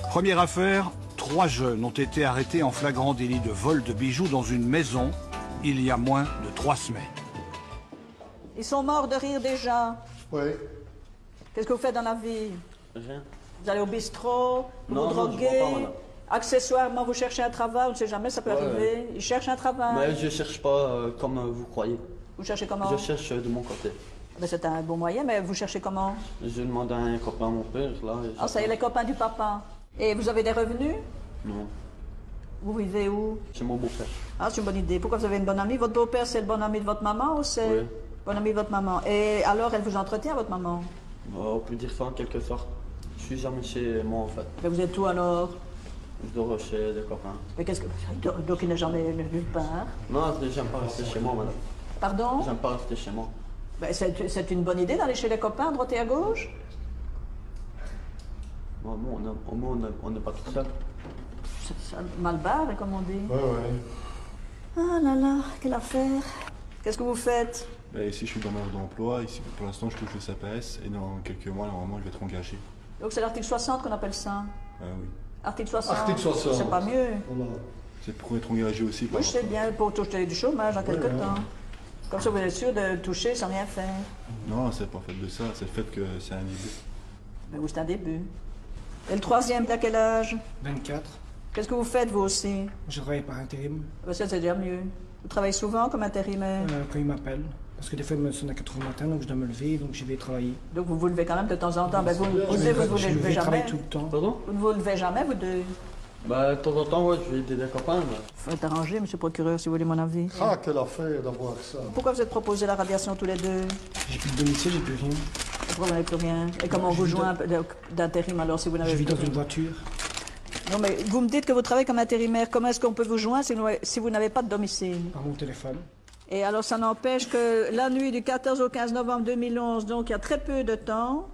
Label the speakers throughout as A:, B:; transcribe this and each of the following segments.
A: Première affaire, 3 jeunes ont été arrêtés en flagrant délit de vol de bijoux dans une maison il y a moins de 3 semaines.
B: Ils sont morts de rire déjà.
C: Oui.
B: Qu'est-ce que vous faites dans la vie?
D: Rien.
B: Vous allez au bistrot, vous
D: Non,
B: vous
D: non, je
B: droguez,
D: vois pas, madame.
B: accessoirement vous cherchez un travail, on ne sait jamais, ça peut arriver. Ils cherchent un travail.
D: Mais je cherche pas comme vous croyez.
B: Vous cherchez comment?
D: Je cherche de mon côté.
B: Ben, c'est un bon moyen, mais vous cherchez comment?
D: Je demande à un copain, mon père, là. Et
B: Ah, ça y est, les copains du papa. Et vous avez des revenus?
D: Non,
B: Vous vivez où?
D: c'est mon beau-père.
B: Ah, c'est une bonne idée. Pourquoi vous avez une bonne amie? Votre beau-père, c'est le bon ami de votre maman ou c'est
D: Oui.
B: bon ami de votre maman? Et alors, elle vous entretient, votre maman?
D: On peut dire ça en quelque sorte. Je suis jamais chez moi en fait.
B: Mais vous êtes où alors?
D: Je dors chez des copains.
B: Mais qu'est-ce que... Donc il n'est jamais nulle part.
D: Non, j'aime pas rester chez moi, madame.
B: Pardon?
D: J'aime pas rester chez moi.
B: Ben, c'est une bonne idée d'aller chez les copains, à droite et à gauche?
D: Bon, on n'est pas tout seul.
B: Ça mal barre, comme on dit.
C: Ouais.
B: Ah là là, quelle affaire. Qu'est-ce que vous faites?
E: Ben, ici, je suis dans demandeur d'emploi. Ici, pour l'instant, je touche le CPS. Et dans quelques mois, normalement, je vais être engagé.
B: Donc c'est l'article 60 qu'on appelle ça.
E: Ah oui.
B: Article 60.
C: Article 60.
B: C'est pas mieux.
C: Voilà.
E: C'est pour être engagé aussi.
B: Oui, je sais bien, pour toucher du chômage en quelque temps. Comme ça, vous êtes sûr de toucher sans rien faire.
E: Non, c'est pas fait de ça. C'est le fait que c'est un début.
B: Mais vous, c'est un début. Et le troisième, t'as quel âge?
F: 24.
B: Qu'est-ce que vous faites, vous aussi?
F: Je travaille par intérim
B: Ben, ça, c'est déjà mieux. Vous travaillez souvent comme intérimaire.
F: quand ils m'appellent. Parce que des fois, ils me sonnent à 4 h du matin, donc je dois me lever, donc je vais travailler.
B: Donc vous vous levez quand même de temps en temps. Ben, vous ne vous
F: Je
B: levez
F: vais
B: jamais.
F: travailler tout le temps.
D: Pardon?
B: Vous ne vous levez jamais, vous deux.
D: Bah, de temps en temps, ouais, je vais aider des copains. Mais...
B: Faut être arrangé, monsieur le procureur, si vous voulez mon avis.
C: Ah, quelle affaire d'avoir ça.
B: Pourquoi vous êtes proposé la radiation tous les deux?
F: J'ai plus de domicile, j'ai plus rien.
B: Pourquoi vous n'avez plus rien? Et comment on vous joint d'intérim alors si vous n'avez
F: Je vis
B: plus
F: dans
B: rien?
F: une voiture.
B: Non, mais vous me dites que vous travaillez comme intérimaire. Comment est-ce qu'on peut vous joindre si vous n'avez pas de domicile?
F: Par mon téléphone.
B: Et alors, ça n'empêche que la nuit du 14 au 15 novembre 2011, donc il y a très peu de temps,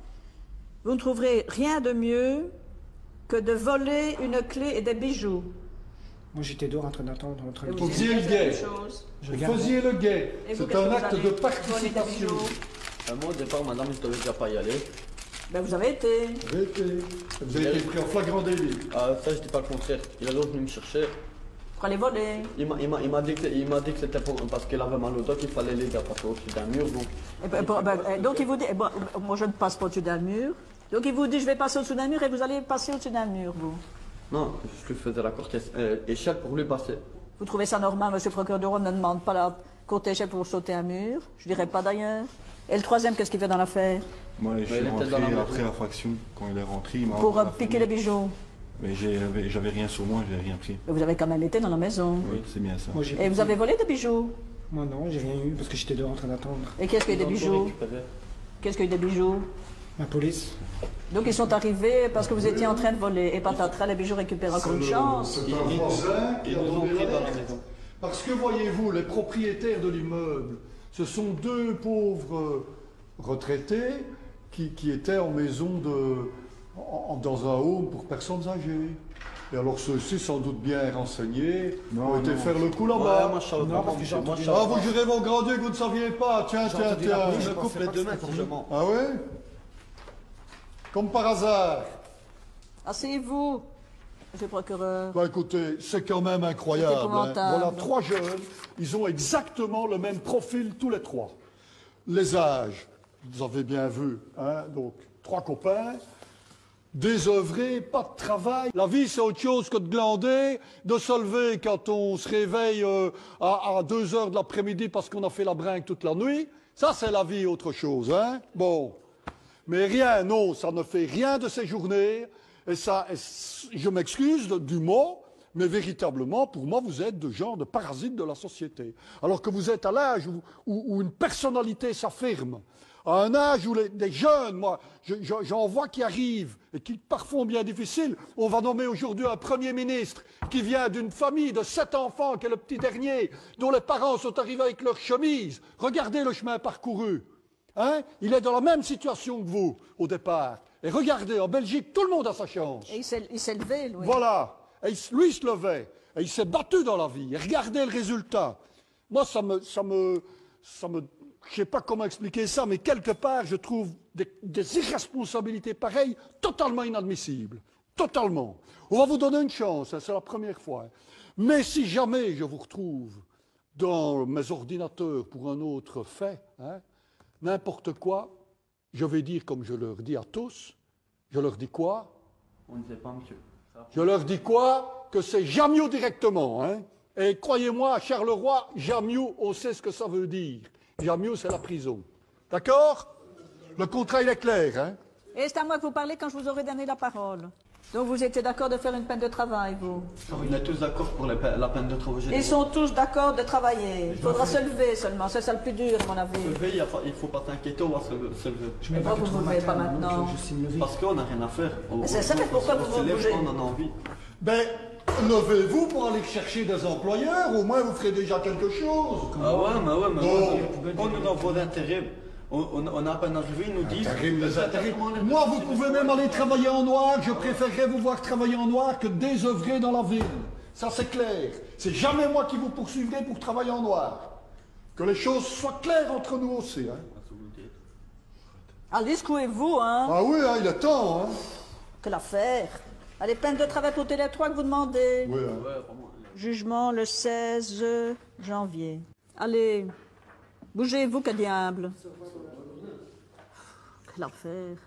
B: vous ne trouverez rien de mieux que de voler une clé et des bijoux.
F: Moi, j'étais dehors en train d'attendre notre
B: Et vous
C: Vous
F: visite.
C: faisiez le guet.
F: Je
C: Vous
F: regarde.
C: faisiez le guet.
B: Et vous,
C: C'est
B: qu'est-ce que
C: un
B: vous
C: acte
B: allez
C: de
B: voler des
C: participation.
B: bijoux?
D: moi, au départ, madame, je devais déjà pas y aller.
B: Ben, vous avez été.
C: Vous avez été pris en flagrant délit.
D: Ah, ça, je dis pas le contraire. Il a l'autre venu me chercher.
B: Pour aller voler.
D: Il m'a dit que c'était parce qu'il avait mal au dos qu'il fallait l'aider à passer au-dessus d'un mur. Donc,
B: Donc il vous dit, bon, moi je ne passe pas au-dessus d'un mur. Donc il vous dit, je vais passer au-dessus d'un mur et vous allez passer au-dessus d'un mur, vous.
D: non, je lui faisais la courte échelle pour lui passer.
B: Vous trouvez ça normal, monsieur le procureur, on ne demande pas la courte échelle pour sauter un mur? Je dirais pas d'ailleurs. Et le troisième, qu'est-ce qu'il fait dans l'affaire?
E: Moi, je
D: il
E: suis
D: était
E: rentré
D: dans la maison.
E: après la fraction. Quand il est rentré, il m'a...
B: Pour piquer les bijoux.
E: Mais j'avais rien sur moi, j'avais rien pris.
B: Mais vous avez quand même été dans la maison.
E: Oui, c'est bien ça.
F: Moi,
B: Et vous avez volé des bijoux?
F: Moi, non, j'ai rien eu parce que j'étais dehors en train d'attendre.
B: Et qu'est-ce qu'il y a eu des
D: Ils ont tout
B: bijoux?
D: récupéré.
B: Qu'est-ce qu'il y a eu des bijoux?
F: La police.
B: Donc ils sont arrivés parce que vous étiez en train de voler. Et patatras, les bijoux récupèrent encore une chance.
C: C'est un voisin qui
D: Ils
C: a
D: nous ont
C: donné
D: pris dans la
C: l'alerte.
D: maison.
C: Parce que voyez-vous, les propriétaires de l'immeuble, ce sont 2 pauvres retraités qui étaient en maison dans un home pour personnes âgées. Et alors ceux-ci, sans doute bien renseignés,
E: Non,
C: ont été
E: non.
C: faire le coup
D: Ouais,
C: là-bas.
D: moi, je savais
F: Non,
D: pas.
F: parce que j'ai entendu
C: Ah, vous jurez mon grand Dieu que vous ne saviez pas. Tiens,
F: J'ai
C: tiens,
F: entendu la
C: tiens.
F: police.
D: Je
F: Je
D: coupe
F: pensais
D: les
F: pas que
D: deux
F: c'était
D: mains
F: pour
D: si je
F: nous.
D: mens.
C: Ah ouais? Comme par hasard.
B: Asseyez-vous, monsieur le procureur.
C: Bah écoutez, c'est quand même incroyable.
B: C'est épouvantable.
C: Voilà 3 jeunes, ils ont exactement le même profil tous les 3. Les âges, vous avez bien vu, hein, donc 3 copains, désœuvrés, pas de travail. La vie c'est autre chose que de glander, de se lever quand on se réveille à 2 heures de l'après-midi parce qu'on a fait la brinque toute la nuit. Ça c'est la vie autre chose, hein. Bon. Mais rien, non, ça ne fait rien de ces journées. Et ça, je m'excuse du mot, mais véritablement, pour moi, vous êtes de genre de parasites de la société. Alors que vous êtes à l'âge où une personnalité s'affirme, à un âge où des jeunes, moi, j'en vois qui arrivent et qui parfois sont bien difficiles. On va nommer aujourd'hui un Premier ministre qui vient d'une famille de 7 enfants, qui est le petit dernier, dont les parents sont arrivés avec leur chemise. Regardez le chemin parcouru. Hein? Il est dans la même situation que vous, au départ. Et regardez, en Belgique, tout le monde a sa chance.
B: Et il s'est levé, lui.
C: Voilà. Et lui, il se levait. Et il s'est battu dans la vie. Et regardez le résultat. Moi, je sais pas comment expliquer ça, mais quelque part, je trouve des irresponsabilités pareilles totalement inadmissibles. Totalement. On va vous donner une chance, hein, c'est la première fois. Mais si jamais je vous retrouve dans mes ordinateurs pour un autre fait, hein, n'importe quoi, je vais dire comme je leur dis à tous, je leur dis quoi?
D: On ne sait pas, monsieur.
C: Je leur dis quoi? Que c'est Jamiou directement. Hein? Et croyez-moi, à Charleroi, Jamiou, on sait ce que ça veut dire. Jamiou, c'est la prison. D'accord? Le contrat, il est clair. Hein?
B: Et c'est à moi que vous parlez quand je vous aurai donné la parole. Donc vous étiez d'accord de faire une peine de travail, vous?
D: On est tous d'accord pour la peine de travail générale.
B: Ils sont tous d'accord de travailler. Il faudra se lever seulement. C'est ça le plus dur, à mon avis.
D: Se lever, il ne faut pas t'inquiéter, on va se lever.
F: Je mets
B: Pourquoi
F: pas
B: vous ne vous levez pas maintenant?
F: Je sais me lever.
D: Parce qu'on n'a rien à faire.
B: C'est ça, mais pourquoi vous vous bougez?
D: On en a envie.
C: Ben, levez-vous pour aller chercher des employeurs. Au moins, vous ferez déjà quelque chose.
D: Ah ouais, mais
C: Non.
D: on nous envoie d'intérim. On a à peine arrivé, ils nous disent...
C: Moi, vous pouvez même aller travailler en noir. Je préférerais vous voir travailler en noir que désœuvrer dans la ville. Ça, c'est clair. C'est jamais moi qui vous poursuivrai pour travailler en noir. Que les choses soient claires entre nous aussi. Hein.
B: Allez, secouez-vous, hein?
C: Ah oui, hein, il est temps. Hein.
B: Quelle affaire? Allez, peine de travail pour Télé 3 que vous demandez.
C: Oui, hein.
B: Jugement le 16 janvier. Allez, bougez-vous, que diable. Quelle affaire.